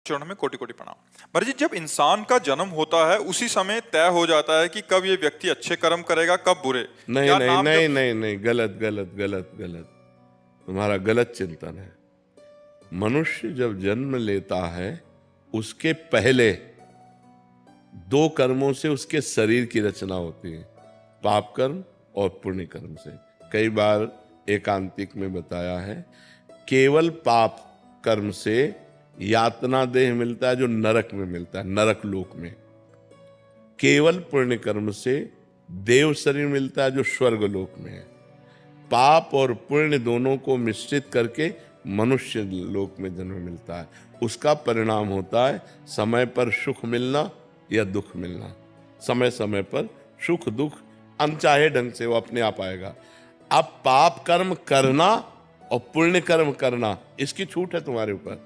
चरणों में कोटि कोटि प्रणाम। महाराज जी, जब इंसान का जन्म होता है उसी समय तय हो जाता है कि कब ये व्यक्ति अच्छे कर्म करेगा कब बुरे। नहीं क्या नहीं नाम नहीं जब नहीं नहीं, गलत गलत गलत गलत। तुम्हारा गलत चिंतन है। मनुष्य जब जन्म लेता है उसके पहले दो कर्मों से उसके शरीर की रचना होती है, पाप कर्म और पुण्य कर्म से। कई बार एकांतिक में बताया है, केवल पाप कर्म से यातना देह मिलता है जो नरक में मिलता है, नरक लोक में। केवल पुण्य कर्म से देव शरीर मिलता है जो स्वर्ग लोक में है। पाप और पुण्य दोनों को मिश्रित करके मनुष्य लोक में जन्म मिलता है। उसका परिणाम होता है समय पर सुख मिलना या दुख मिलना। समय समय पर सुख दुख अनचाहे ढंग से वो अपने आप आएगा। अब पाप कर्म करना और पुण्य कर्म करना, इसकी छूट है तुम्हारे ऊपर।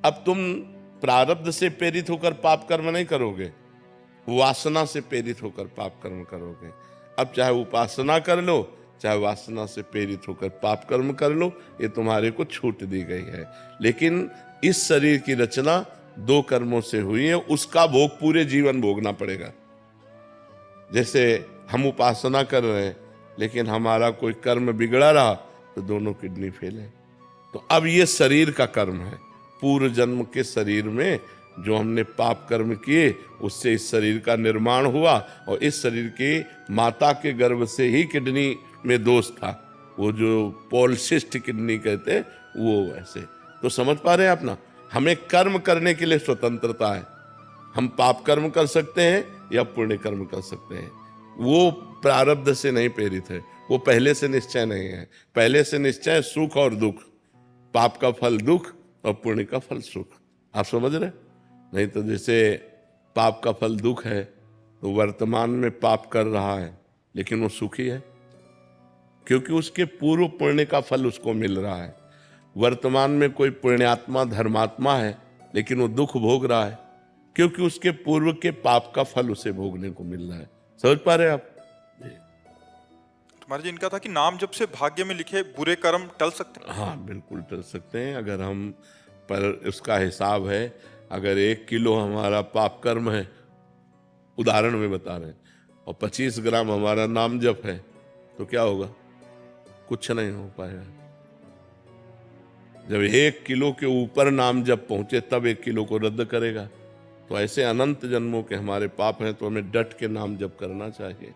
अब तुम प्रारब्ध से प्रेरित होकर पाप कर्म नहीं करोगे, वासना से प्रेरित होकर पाप कर्म करोगे। अब चाहे उपासना कर लो, चाहे वासना से प्रेरित होकर पाप कर्म कर लो, ये तुम्हारे को छूट दी गई है। लेकिन इस शरीर की रचना दो कर्मों से हुई है, उसका भोग पूरे जीवन भोगना पड़ेगा। जैसे हम उपासना कर रहे हैं लेकिन हमारा कोई कर्म बिगड़ा रहा तो दोनों किडनी फेल है। तो अब ये शरीर का कर्म है। पूर्व जन्म के शरीर में जो हमने पाप कर्म किए उससे इस शरीर का निर्माण हुआ, और इस शरीर के माता के गर्भ से ही किडनी में दोष था, वो जो पॉलिसिस्ट किडनी कहते हैं वो वैसे। तो समझ पा रहे हैं आप ना, हमें कर्म करने के लिए स्वतंत्रता है। हम पाप कर्म कर सकते हैं या पुण्य कर्म कर सकते हैं। वो प्रारब्ध से नहीं प्रेरित है, वो पहले से निश्चय नहीं है। पहले से निश्चय सुख और दुख, पाप का फल दुख और पुण्य का फल सुख। आप समझ रहे? नहीं तो जैसे पाप का फल दुख है तो वर्तमान में पाप कर रहा है लेकिन वो सुखी है, क्योंकि उसके पूर्व पुण्य का फल उसको मिल रहा है। वर्तमान में कोई पुण्यात्मा धर्मात्मा है लेकिन वो दुख भोग रहा है, क्योंकि उसके पूर्व के पाप का फल उसे भोगने को मिल रहा है। समझ पा रहे हैं आप? महाराज जी, इनका था कि नाम जब से भाग्य में लिखे बुरे कर्म टल सकते हैं। हाँ बिल्कुल टल सकते हैं। अगर हम पर उसका हिसाब है, अगर 1 किलो हमारा पाप कर्म है, उदाहरण में बता रहे हैं, और 25 ग्राम हमारा नाम जप है, तो क्या होगा? कुछ नहीं हो पाएगा। जब 1 किलो के ऊपर नाम जप पहुंचे तब 1 किलो को रद्द करेगा। तो ऐसे अनंत जन्मों के हमारे पाप हैं, तो हमें डट के नाम जप करना चाहिए।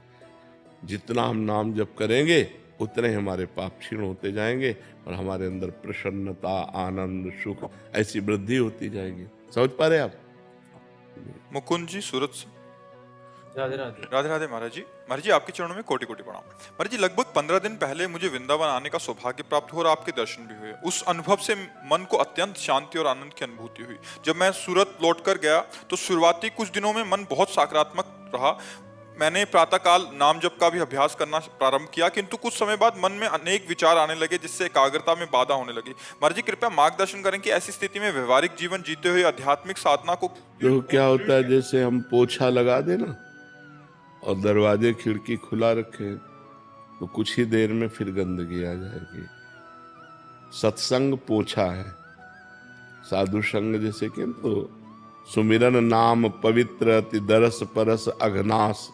जितना हम नाम जप करेंगे उतने हमारे पाप क्षीण होते जाएंगे और हमारे अंदर प्रसन्नता, आनंद, सुख ऐसी वृद्धि होती जाएगी। समझ पा रहे आप? मुकुंद जी सूरत से। राधे राधे। राधे राधे महाराज जी। महाराज जी, आपके चरणों में कोटि कोटि प्रणाम। महाराज जी, लगभग 15 दिन पहले मुझे वृंदावन आने का सौभाग्य प्राप्त हुआ और आपके दर्शन भी हुए। उस अनुभव से मन को अत्यंत शांति और आनंद की अनुभूति हुई। जब मैं सूरत लौटकर गया तो शुरुआती कुछ दिनों में मन बहुत सकारात्मक रहा। मैंने प्रातःकाल नाम जप का भी अभ्यास करना प्रारंभ किया, किंतु कुछ समय बाद मन में अनेक विचार आने लगे जिससे एकाग्रता में बाधा होने लगी। महाराज जी, कृपया मार्गदर्शन करें कि ऐसी स्थिति में व्यवहारिक जीवन जीते हुए आध्यात्मिक साधना को तो क्या होता है, जैसे हम पोछा लगा देना और दरवाजे खिड़की खुला रखे तो कुछ ही देर में फिर गंदगी आ जाएगी। सत्संग पोछा है, साधु संग जैसे कि तो सुमिरन नाम पवित्र अति दरस परस अघनास।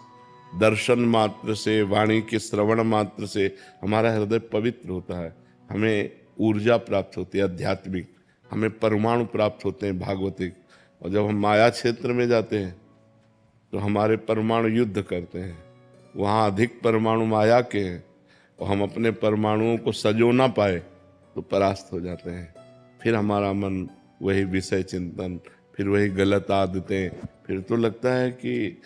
दर्शन मात्र से, वाणी के श्रवण मात्र से हमारा हृदय पवित्र होता है। हमें ऊर्जा प्राप्त होती है आध्यात्मिक, हमें परमाणु प्राप्त होते हैं भागवतिक। और जब हम माया क्षेत्र में जाते हैं तो हमारे परमाणु युद्ध करते हैं। वहाँ अधिक परमाणु माया के हैं और हम अपने परमाणुओं को सजो ना पाए तो परास्त हो जाते हैं। फिर हमारा मन वही विषय चिंतन, फिर वही गलत आदतें। फिर तो लगता है कि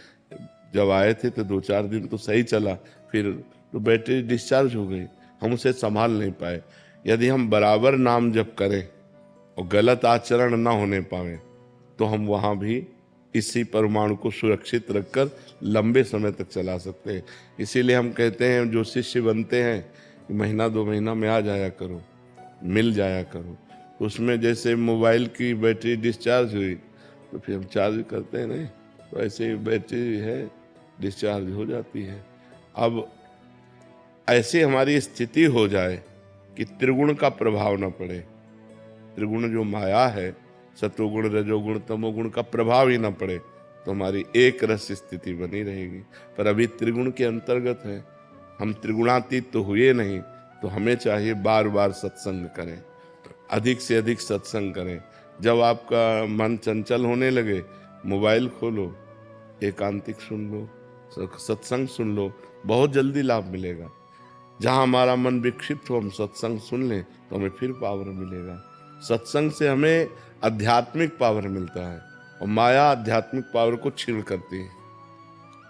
जब आए थे तो 2-4 दिन तो सही चला, फिर तो बैटरी डिस्चार्ज हो गई, हम उसे संभाल नहीं पाए। यदि हम बराबर नाम जप करें और गलत आचरण ना होने पाए तो हम वहाँ भी इसी परमाणु को सुरक्षित रखकर लंबे समय तक चला सकते हैं। इसीलिए हम कहते हैं जो शिष्य बनते हैं कि महीना 2 महीना में आ जाया करो, मिल जाया करो। उसमें जैसे मोबाइल की बैटरी डिस्चार्ज हुई तो फिर हम चार्ज करते हैं, नहीं तो ऐसे ही बैटरी है डिस्चार्ज हो जाती है। अब ऐसी हमारी स्थिति हो जाए कि त्रिगुण का प्रभाव न पड़े। त्रिगुण जो माया है सतोगुण रजोगुण तमोगुण का प्रभाव ही ना पड़े तो हमारी एक रस स्थिति बनी रहेगी। पर अभी त्रिगुण के अंतर्गत है, हम त्रिगुणातीत तो हुए नहीं, तो हमें चाहिए बार बार सत्संग करें, अधिक से अधिक सत्संग करें। जब आपका मन चंचल होने लगे, मोबाइल खोलो, एकांतिक सुन लो, सत्संग सुन लो, बहुत जल्दी लाभ मिलेगा। जहाँ हमारा मन विक्षिप्त हो, हम सत्संग सुन लें तो हमें फिर पावर मिलेगा। सत्संग से हमें आध्यात्मिक पावर मिलता है, और माया आध्यात्मिक पावर को छीण करती है।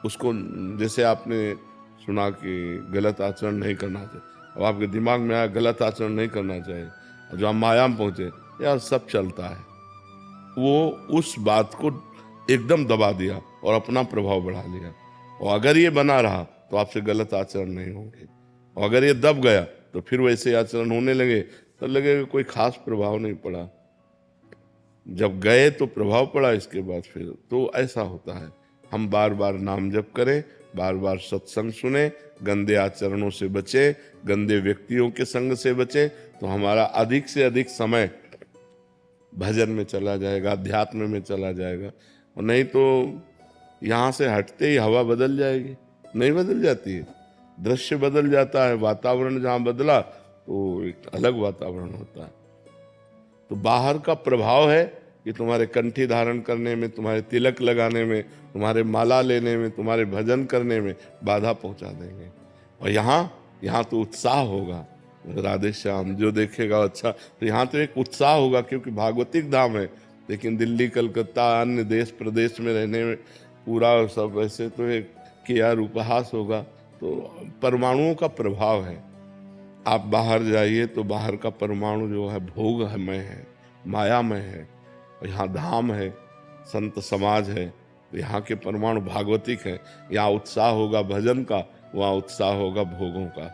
उसको, जैसे आपने सुना कि गलत आचरण नहीं करना चाहिए, अब आपके दिमाग में आया गलत आचरण नहीं करना चाहिए, और जो आप माया में पहुंचे, यार सब चलता है, वो उस बात को एकदम दबा दिया और अपना प्रभाव बढ़ा लिया। और अगर ये बना रहा तो आपसे गलत आचरण नहीं होंगे, और अगर ये दब गया तो फिर वैसे आचरण होने लगे तो लगेगा कोई खास प्रभाव नहीं पड़ा। जब गए तो प्रभाव पड़ा, इसके बाद फिर तो ऐसा होता है। हम बार बार नाम जप करें, बार बार सत्संग सुने, गंदे आचरणों से बचे, गंदे व्यक्तियों के संग से बचे, तो हमारा अधिक से अधिक समय भजन में चला जाएगा, अध्यात्म में चला जाएगा। और नहीं तो यहाँ से हटते ही हवा बदल जाएगी, नहीं बदल जाती है, दृश्य बदल जाता है, वातावरण जहाँ बदला तो एक अलग वातावरण होता है। तो बाहर का प्रभाव है कि तुम्हारे कंठी धारण करने में, तुम्हारे तिलक लगाने में, तुम्हारे माला लेने में, तुम्हारे भजन करने में बाधा पहुंचा देंगे। और यहाँ तो उत्साह होगा, राधे श्याम जो देखेगा अच्छा, तो यहाँ तो एक उत्साह होगा क्योंकि भागवतिक धाम है। लेकिन दिल्ली कलकत्ता अन्य देश प्रदेश में रहने में पूरा सब ऐसे तो एक कि यार उपहास होगा। तो परमाणुओं का प्रभाव है, आप बाहर जाइए तो बाहर का परमाणु जो है भोगमय है, मायामय है, और यहाँ धाम है, संत समाज है, तो यहाँ के परमाणु भागवतिक है। यहाँ उत्साह होगा भजन का, वहाँ उत्साह होगा भोगों का,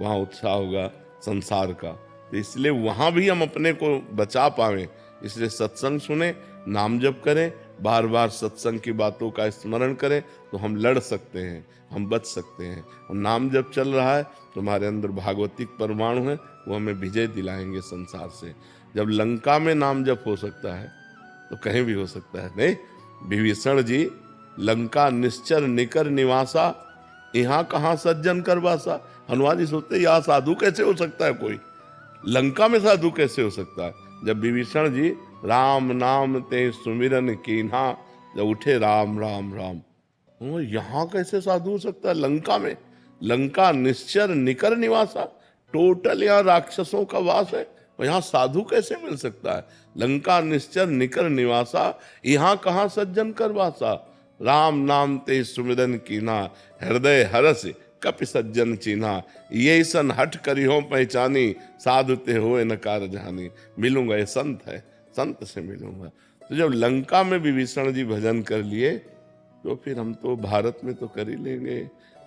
वहाँ उत्साह होगा संसार का। तो इसलिए वहाँ भी हम अपने को बचा पाएं, इसलिए सत्संग सुने, नाम जप करें, बार बार सत्संग की बातों का स्मरण करें, तो हम लड़ सकते हैं, हम बच सकते हैं। और नाम जब चल रहा है तो हमारे अंदर भागवतिक परमाणु है, वो हमें विजय दिलाएंगे संसार से। जब लंका में नाम जप हो सकता है तो कहीं भी हो सकता है। नहीं, विभीषण जी, लंका निश्चर निकर निवासा, यहाँ कहाँ सज्जन कर वासा। हनुमान जी सोचते यहाँ साधु कैसे हो सकता है, कोई लंका में साधु कैसे हो सकता है। जब विभीषण जी राम नाम ते सुमिरन कीन्हा, जब उठे राम राम राम, यहाँ कैसे साधु हो सकता है लंका में। लंका निश्चर निकर निवासा, टोटल यहाँ राक्षसों का वास है, और यहाँ साधु कैसे मिल सकता है। लंका निश्चर निकर निवासा, यहाँ कहाँ सज्जन कर वासा। राम नाम ते सुमिरन कीन्हा, हृदय हरस कपि सज्जन चीन्हा। ये सन हट करियो पहचानी, साधु ते होए न कार जानी। मिलूंगा, ये संत है, संत से मिलूंगा। तो जब लंका में विभीषण जी भजन कर लिए, तो फिर हम तो भारत में तो कर ही लेंगे,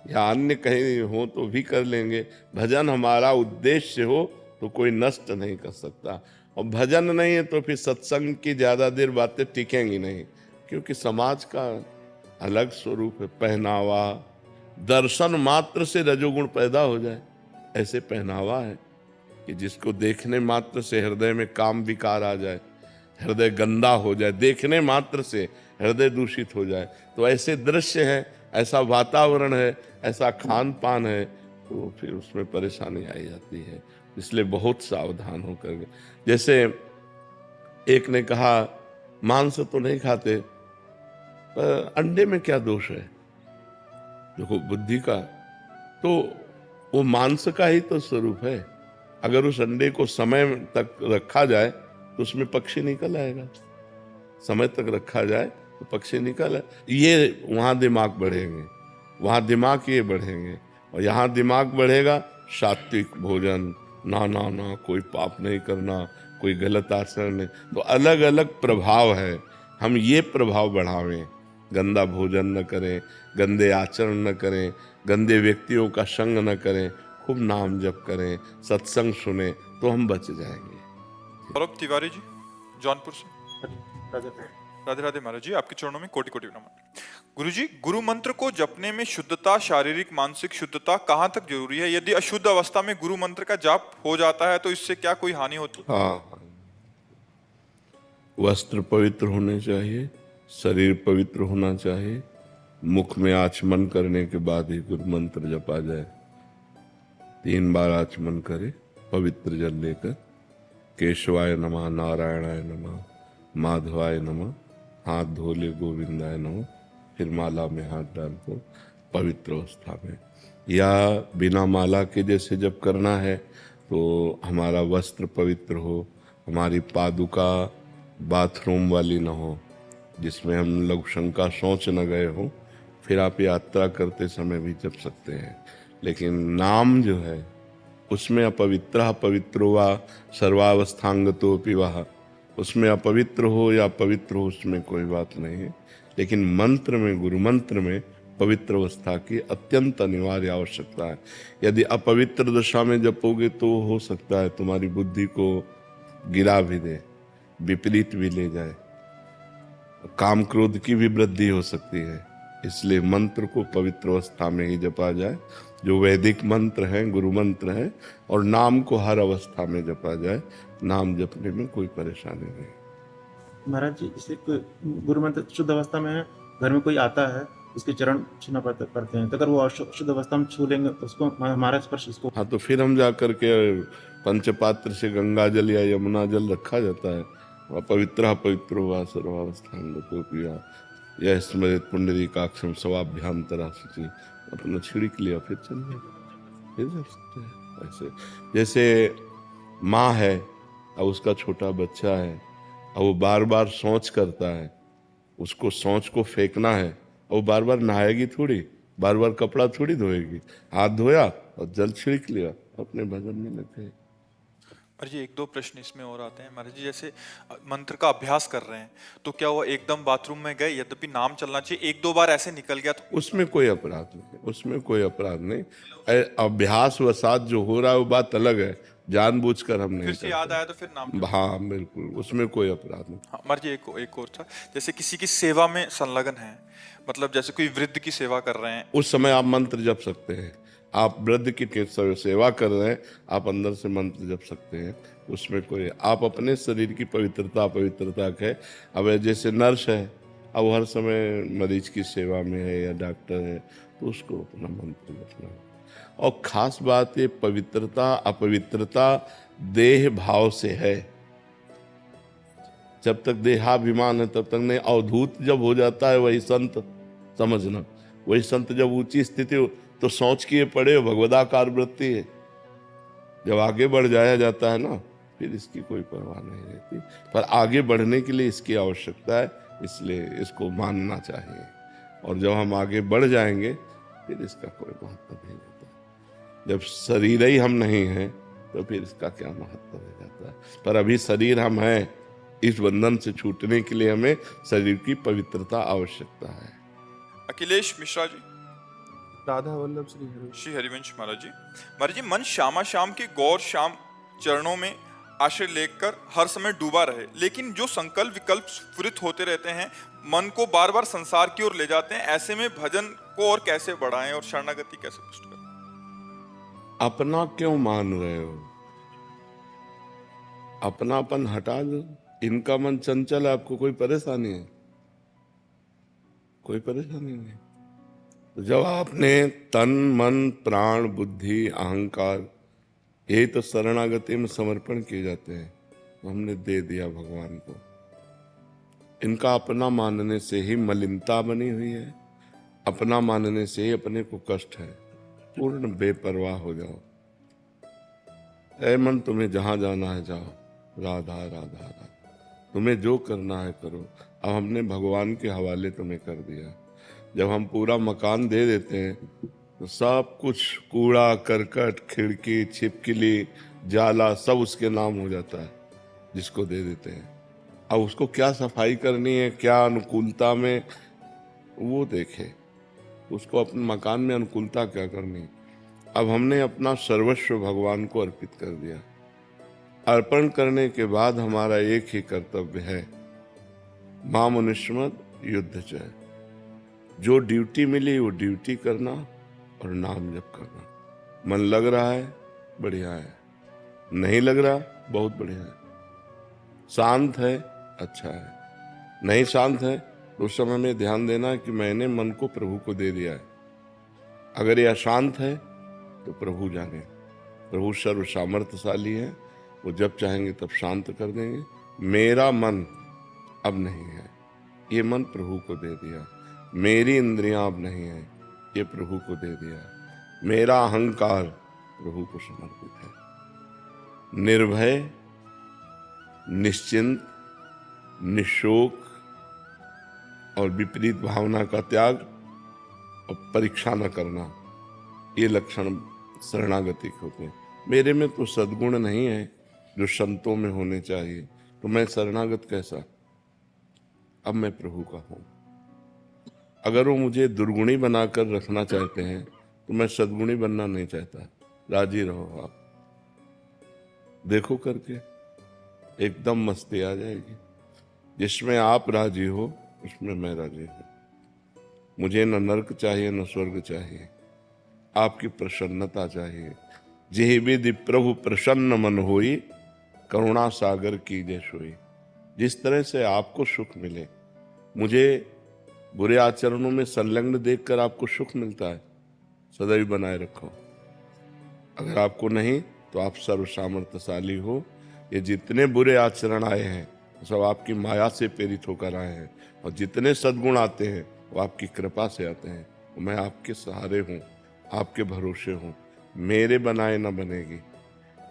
या अन्य कहीं हो तो भी कर लेंगे। भजन हमारा उद्देश्य हो तो कोई नष्ट नहीं कर सकता। और भजन नहीं है तो फिर सत्संग की ज़्यादा देर बातें टिकेंगी नहीं, क्योंकि समाज का अलग स्वरूप है। पहनावा, दर्शन मात्र से रजोगुण पैदा हो जाए, ऐसे पहनावा है कि जिसको देखने मात्र से हृदय में काम विकार आ जाए, हृदय गंदा हो जाए, देखने मात्र से हृदय दूषित हो जाए। तो ऐसे दृश्य है, ऐसा वातावरण है, ऐसा खान पान है, तो फिर उसमें परेशानी आई जाती है। इसलिए बहुत सावधान होकर। जैसे एक ने कहा मांस तो नहीं खाते, पर अंडे में क्या दोष है, देखो बुद्धि का, तो वो मांस का ही तो स्वरूप है। अगर उस अंडे को समय तक रखा जाए तो उसमें पक्षी निकल आएगा, समय तक रखा जाए तो पक्षी निकल आए। ये वहाँ दिमाग बढ़ेंगे, वहाँ दिमाग ये बढ़ेंगे, और यहाँ दिमाग बढ़ेगा सात्विक भोजन, ना ना ना कोई पाप नहीं करना, कोई गलत आचरण नहीं। तो अलग अलग प्रभाव है, हम ये प्रभाव बढ़ावें, गंदा भोजन न करें, गंदे आचरण न करें, गंदे व्यक्तियों का संग न करें, खूब नाम जप करें, सत्संग सुने, तो हम बच जाएंगे। सौरभ तिवारी जी, जौनपुर से। राधे राधे महाराज जी, आपके चरणों में कोटि कोटि नमन। गुरुजी, गुरु मंत्र को जपने में शुद्धता, शारीरिक मानसिक शुद्धता कहाँ तक जरूरी है? यदि अशुद्ध अवस्था में गुरु मंत्र का जाप हो जाता है तो इससे क्या कोई हानि होती है? हाँ, वस्त्र पवित्र होने चाहिए, शरीर पवित्र होना चाहिए। मुख में आचमन करने के बाद ही गुरु मंत्र जपा जाए। 3 बार आचमन करे पवित्र जल लेकर। केशवाय नमः, नारायणाय नमः, माधवाय नमः, हाथ धो ले गोविंदाय नमः, फिर माला में हाथ डालकर पवित्र अवस्था में, या बिना माला के जैसे जब करना है तो हमारा वस्त्र पवित्र हो, हमारी पादुका बाथरूम वाली न हो जिसमें हम लोग शंका शौच न गए हो, फिर आप यात्रा करते समय भी जप सकते हैं। लेकिन नाम जो है उसमें अपवित्र पवित्रो वा सर्वावस्थांगतो पिवाह, उसमें अपवित्र हो या पवित्र हो उसमें कोई बात नहीं है। लेकिन मंत्र में, गुरु मंत्र में पवित्र अवस्था की अत्यंत अनिवार्य आवश्यकता है। यदि अपवित्र दशा में जपोगे तो हो सकता है तुम्हारी बुद्धि को गिरा भी दे, विपरीत भी ले जाए, काम क्रोध की भी वृद्धि हो सकती है। इसलिए मंत्र को पवित्र अवस्था में ही जपा जाए, जो वैदिक मंत्र है, गुरु मंत्र है, और नाम को हर अवस्था में जपा जाए। नाम जपने में कोई परेशानी नहीं। महाराज जी, इसे गुरु मंत्र शुद्ध अवस्था में है, घर में कोई आता है उसके चरण छूना पड़ते हैं, तो अगर वो अशुद्ध अवस्था में छू लेंगे तो उसको हमारा स्पर्श उसको, हाँ, तो फिर हम जा करके पंचपात्र से गंगा जल या यमुना जल रखा जाता है। पवित्र पवित्र हुआ सर्वावस्थांग तो पिया, यह स्मृत पुंडरीकाक्षम स्वाभ्यांतरा शुचि, अपना छिड़क लिया फिर चल गया, फिर जा सकते हैं। ऐसे जैसे माँ है और उसका छोटा बच्चा है और वो बार बार शौच करता है, उसको शौच को फेंकना है और वो बार बार नहाएगी थोड़ी, बार बार कपड़ा थोड़ी धोएगी। हाथ धोया और जल छिड़क लिया, अपने भजन में लग गए। महाराज जी 1-2 प्रश्न इसमें और आते हैं। महाराज जी जैसे मंत्र का अभ्यास कर रहे हैं तो क्या वो एकदम बाथरूम में गए, यद्यपि नाम चलना चाहिए, 1-2 बार ऐसे निकल गया तो उसमें कोई अपराध नहीं, उसमें कोई अपराध नहीं। अभ्यास वसात जो हो रहा है वो बात अलग है, जानबूझकर हम नहीं फिर से याद करते। आया तो फिर नाम हाँ बिल्कुल, उसमें कोई अपराध नहीं। हाँ महाराज जी एक और था, जैसे किसी की सेवा में संलग्न है, मतलब जैसे कोई वृद्ध की सेवा कर रहे हैं, उस समय आप मंत्र जप सकते हैं। आप वृद्ध की सेवा कर रहे हैं, आप अंदर से मंत्र जप सकते हैं, उसमें कोई, आप अपने शरीर की पवित्रता है। अब जैसे नर्स है, अब हर समय मरीज की सेवा में है या डॉक्टर है, तो उसको अपना मंत्र जपना है। और खास बात ये पवित्रता अपवित्रता देह भाव से है। जब तक देहाभिमान है तब तक नहीं। अवधूत जब हो जाता है वही संत समझना, वही संत जब ऊंची स्थिति हो तो सोच किए पड़े भगवदाकार वृत्ति है। जब आगे बढ़ जाया जाता है ना, फिर इसकी कोई परवाह नहीं रहती। पर आगे बढ़ने के लिए इसकी आवश्यकता है, इसलिए इसको मानना चाहिए। और जब हम आगे बढ़ जाएंगे फिर इसका कोई महत्व नहीं रहता। जब शरीर ही हम नहीं हैं तो फिर इसका क्या महत्व रह जाता है। पर अभी शरीर हम हैं, इस बंधन से छूटने के लिए हमें शरीर की पवित्रता आवश्यकता है। अखिलेश मिश्रा जी। राधा वल्लभ श्री हरिवंश महाराज जी। महाराज जी मन श्यामा श्याम के गौर श्याम चरणों में आश्रय लेकर हर समय डूबा रहे, लेकिन जो संकल्प विकल्प स्फुरित होते रहते हैं मन को बार बार संसार की ओर ले जाते हैं, ऐसे में भजन को और कैसे बढ़ाएं और शरणागति कैसे पुष्ट करें? अपना क्यों मान रहे हो? अपनापन हटा दो। इनका मन चंचल है, आपको कोई परेशानी है? कोई परेशानी नहीं। तो जब आपने तन मन प्राण बुद्धि अहंकार यही तो शरणागति में समर्पण किए जाते हैं, तो हमने दे दिया भगवान को। इनका अपना मानने से ही मलिनता बनी हुई है, अपना मानने से ही अपने को कष्ट है। पूर्ण बेपरवाह हो जाओ। ऐ मन, तुम्हें जहां जाना है जाओ, राधा राधा राधा, तुम्हें जो करना है करो। अब हमने भगवान के हवाले तुम्हें कर दिया। जब हम पूरा मकान दे देते हैं तो सब कुछ कूड़ा करकट खिड़की छिपकली जाला सब उसके नाम हो जाता है जिसको दे देते हैं। अब उसको क्या सफाई करनी है, क्या अनुकूलता में, वो देखे। उसको अपने मकान में अनुकूलता क्या करनी है। अब हमने अपना सर्वस्व भगवान को अर्पित कर दिया। अर्पण करने के बाद हमारा एक ही कर्तव्य है, मां मनुष्यमद युद्ध चय। जो ड्यूटी मिली वो ड्यूटी करना और नाम जप करना। मन लग रहा है बढ़िया है, नहीं लग रहा बहुत बढ़िया है, शांत है अच्छा है। नहीं शांत है तो उस समय में ध्यान देना कि मैंने मन को प्रभु को दे दिया है। अगर यह अशांत है तो प्रभु जाने। प्रभु सर्व सामर्थ्यशाली है, वो जब चाहेंगे तब शांत कर देंगे। मेरा मन अब नहीं है, ये मन प्रभु को दे दिया। मेरी इंद्रियां अब नहीं है, ये प्रभु को दे दिया। मेरा अहंकार प्रभु को समर्पित है। निर्भय, निश्चिंत, निशोक और विपरीत भावना का त्याग और परीक्षा न करना, ये लक्षण शरणागति के होते हैं। मेरे में तो सद्गुण नहीं है जो संतों में होने चाहिए, तो मैं शरणागत कैसा? अब मैं प्रभु का हूं। अगर वो मुझे दुर्गुणी बनाकर रखना चाहते हैं तो मैं सद्गुणी बनना नहीं चाहता। राजी रहो आप, देखो करके एकदम मस्ती आ जाएगी। जिसमें आप राजी हो उसमें मैं राजी हूं। मुझे न नरक चाहिए न स्वर्ग चाहिए, आपकी प्रसन्नता चाहिए। जेहि विधि प्रभु प्रसन्न मन होई, करुणा सागर कीजे सोई। जिस तरह से आपको सुख मिले, मुझे बुरे आचरणों में संलग्न देखकर आपको सुख मिलता है, सदैव बनाए रखो। अगर आपको नहीं तो आप सर्व सामर्थ्यशाली हो। ये जितने बुरे आचरण आए हैं सब आपकी माया से प्रेरित होकर आए हैं, और जितने सद्गुण आते हैं वो आपकी कृपा से आते हैं। मैं आपके सहारे हूँ, आपके भरोसे हूँ। मेरे बनाए न बनेगी।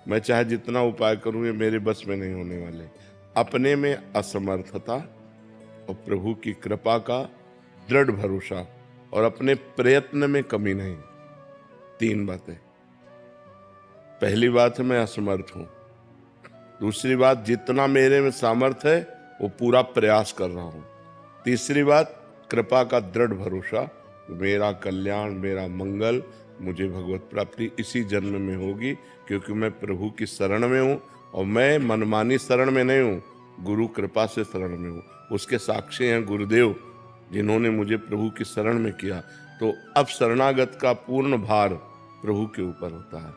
मैं चाहे जितना उपाय करूँ ये मेरे बस में नहीं होने वाले। अपने में असमर्थता और प्रभु की कृपा का दृढ़ भरोसा, और अपने प्रयत्न में कमी नहीं। 3 बातें। पहली बात है मैं असमर्थ हूं। दूसरी बात, जितना मेरे में सामर्थ्य है वो पूरा प्रयास कर रहा हूं। तीसरी बात, कृपा का दृढ़ भरोसा, मेरा कल्याण, मेरा मंगल, मुझे भगवत प्राप्ति इसी जन्म में होगी, क्योंकि मैं प्रभु की शरण में हूं। और मैं मनमानी शरण में नहीं हूं, गुरु कृपा से शरण में हूं। उसके साक्षी हैं गुरुदेव, जिन्होंने मुझे प्रभु की शरण में किया। तो अब शरणागत का पूर्ण भार प्रभु के ऊपर होता है,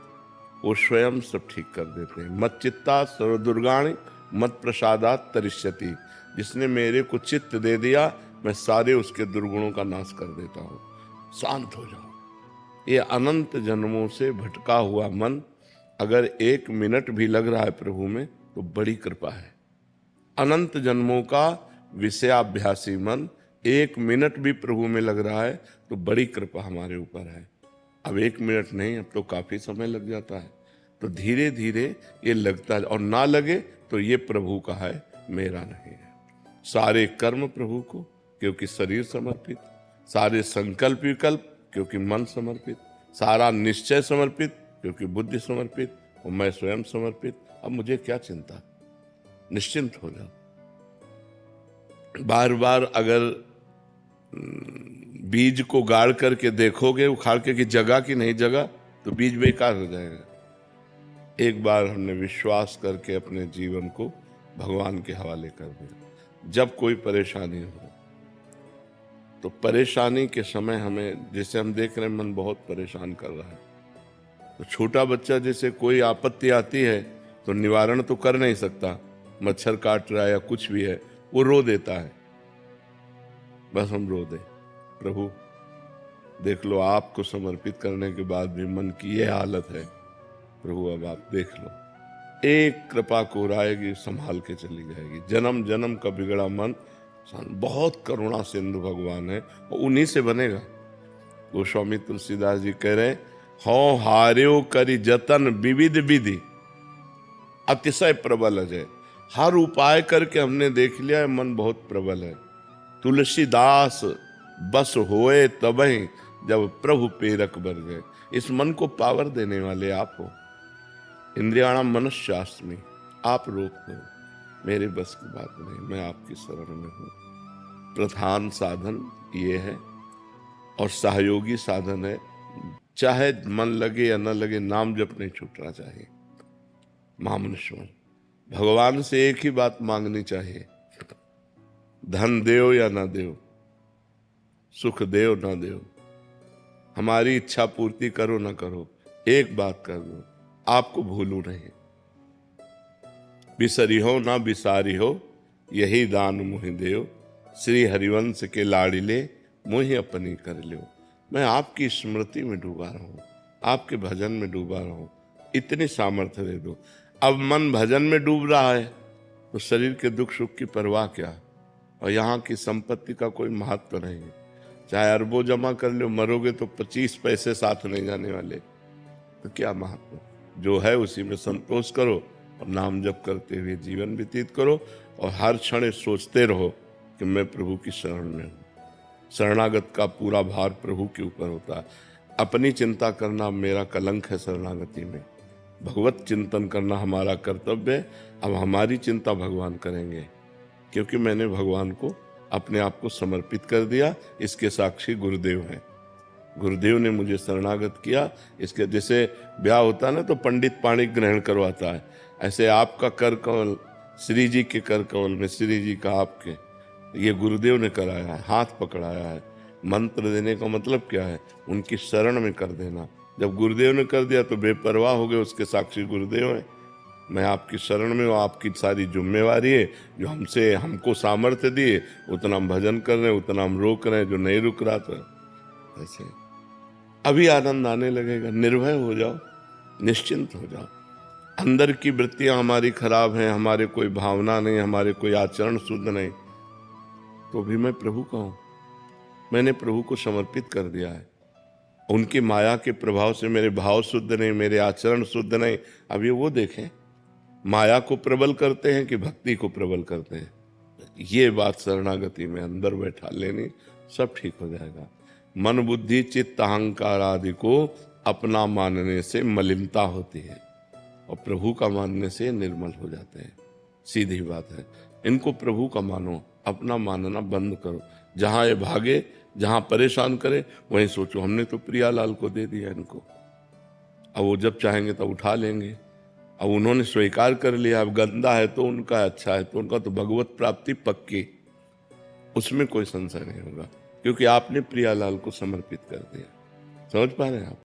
वो स्वयं सब ठीक कर देते हैं। मत चित्ता सर्वदुर्गाणि मत प्रसादात तरिष्यति। जिसने मेरे को चित्त दे दिया, मैं सारे उसके दुर्गुणों का नाश कर देता हूँ। शांत हो जाओ। ये अनंत जन्मों से भटका हुआ मन अगर 1 मिनट भी लग रहा है प्रभु में तो बड़ी कृपा है। अनंत जन्मों का विषयाभ्यासी मन 1 मिनट भी प्रभु में लग रहा है तो बड़ी कृपा हमारे ऊपर है। अब 1 मिनट नहीं, अब तो काफी समय लग जाता है। तो धीरे धीरे ये लगता है, और ना लगे तो ये प्रभु का है, मेरा नहीं है। सारे कर्म प्रभु को, क्योंकि शरीर समर्पित। सारे संकल्प विकल्प, क्योंकि मन समर्पित। सारा निश्चय समर्पित, क्योंकि बुद्धि समर्पित। और मैं स्वयं समर्पित। अब मुझे क्या चिंता, निश्चिंत हो जाओ। बार बार अगर बीज को गाड़ करके देखोगे उखाड़ के कि जगह की नहीं जगह, तो बीज बेकार हो जाएगा। एक बार हमने विश्वास करके अपने जीवन को भगवान के हवाले कर दिया। जब कोई परेशानी हो तो परेशानी के समय हमें, जैसे हम देख रहे हैं मन बहुत परेशान कर रहा है, तो छोटा बच्चा जैसे कोई आपत्ति आती है तो निवारण तो कर नहीं सकता, मच्छर काट रहा है या कुछ भी है, वो रो देता है। बस हम रो दे, प्रभु देख लो, आपको समर्पित करने के बाद भी मन की ये हालत है, प्रभु अब आप देख लो। एक कृपा को आएगी, संभाल के चली जाएगी। जन्म जन्म का बिगड़ा मन, बहुत करुणा सिंधु भगवान है, और उन्हीं से बनेगा। गोस्वामी तुलसीदास जी कह रहे, हो हार्यो करी जतन विविध विधि, अतिशय प्रबल अजय। हर उपाय करके हमने देख लिया है, मन बहुत प्रबल है। तुलसीदास बस होए तबहि, जब प्रभु प्रेरक बर गए। इस मन को पावर देने वाले आप हो। इंद्रियाणाम मनश्चास्मि, आप रोक दो, मेरे बस की बात नहीं, मैं आपकी शरण में हूँ। प्रधान साधन ये है, और सहयोगी साधन है, चाहे मन लगे या न लगे, नाम जप नहीं छूटना चाहिए। महामनुष्य भगवान से एक ही बात मांगनी चाहिए, धन देव या ना देव, सुख देव ना देव, हमारी इच्छा पूर्ति करो ना करो, एक बात कर दो, आपको भूलू नहीं। बिसरी हो ना बिसारी हो, यही दान मुहि देव, श्री हरिवंश के लाडिले मुहि अपनी कर लो। मैं आपकी स्मृति में डूबा रहूं, आपके भजन में डूबा रहूं, इतनी सामर्थ्य दे दो। अब मन भजन में डूब रहा है तो शरीर के दुख सुख की परवाह क्या, और यहाँ की संपत्ति का कोई महत्व नहीं है। चाहे अरबों जमा कर लो, मरोगे तो 25 पैसे साथ नहीं जाने वाले, तो क्या महत्व। जो है उसी में संतोष करो और नाम जप करते हुए जीवन व्यतीत करो, और हर क्षण सोचते रहो कि मैं प्रभु की शरण में हूँ। शरणागत का पूरा भार प्रभु के ऊपर होता है। अपनी चिंता करना मेरा कलंक है शरणागति में, भगवत चिंतन करना हमारा कर्तव्य है। अब हमारी चिंता भगवान करेंगे, क्योंकि मैंने भगवान को अपने आप को समर्पित कर दिया। इसके साक्षी गुरुदेव हैं। गुरुदेव ने मुझे शरणागत किया। इसके जैसे ब्याह होता है ना तो पंडित पाणी ग्रहण करवाता है, ऐसे आपका कर कमल, श्री जी के कर कमल में श्री जी का आपके, ये गुरुदेव ने कराया है, हाथ पकड़ाया है। मंत्र देने का मतलब क्या है, उनकी शरण में कर देना। जब गुरुदेव ने कर दिया तो बेपरवाह हो गए, उसके साक्षी गुरुदेव हैं। मैं आपकी शरण में हूँ, आपकी सारी जिम्मेवारी है। जो हमको सामर्थ्य दिए उतना हम भजन कर रहे हैं, उतना हम रोक रहे हैं, जो नहीं रुक रहा था। ऐसे अभी आनंद आने लगेगा। निर्भय हो जाओ, निश्चिंत हो जाओ। अंदर की वृत्तियां हमारी खराब हैं, हमारे कोई भावना नहीं, हमारे कोई आचरण शुद्ध नहीं, तो भी मैं प्रभु का हूं। मैंने प्रभु को समर्पित कर दिया है। उनकी माया के प्रभाव से मेरे भाव शुद्ध नहीं, मेरे आचरण शुद्ध नहीं। अब ये वो देखें, माया को प्रबल करते हैं कि भक्ति को प्रबल करते हैं। ये बात शरणागति में अंदर बैठा लेनी, सब ठीक हो जाएगा। मन बुद्धि चित्त अहंकार आदि को अपना मानने से मलिनता होती है, और प्रभु का मानने से निर्मल हो जाते हैं। सीधी बात है। इनको प्रभु का मानो, अपना मानना बंद करो। जहां ये भागे, जहां परेशान करे, वहीं सोचो हमने तो प्रियालाल को दे दिया इनको, अब वो जब चाहेंगे तब उठा लेंगे। अब उन्होंने स्वीकार कर लिया, अब गंदा है तो उनका, अच्छा है तो उनका, तो भगवत प्राप्ति पक्की, उसमें कोई संशय नहीं होगा, क्योंकि आपने प्रियालाल को समर्पित कर दिया। समझ पा रहे हैं आप?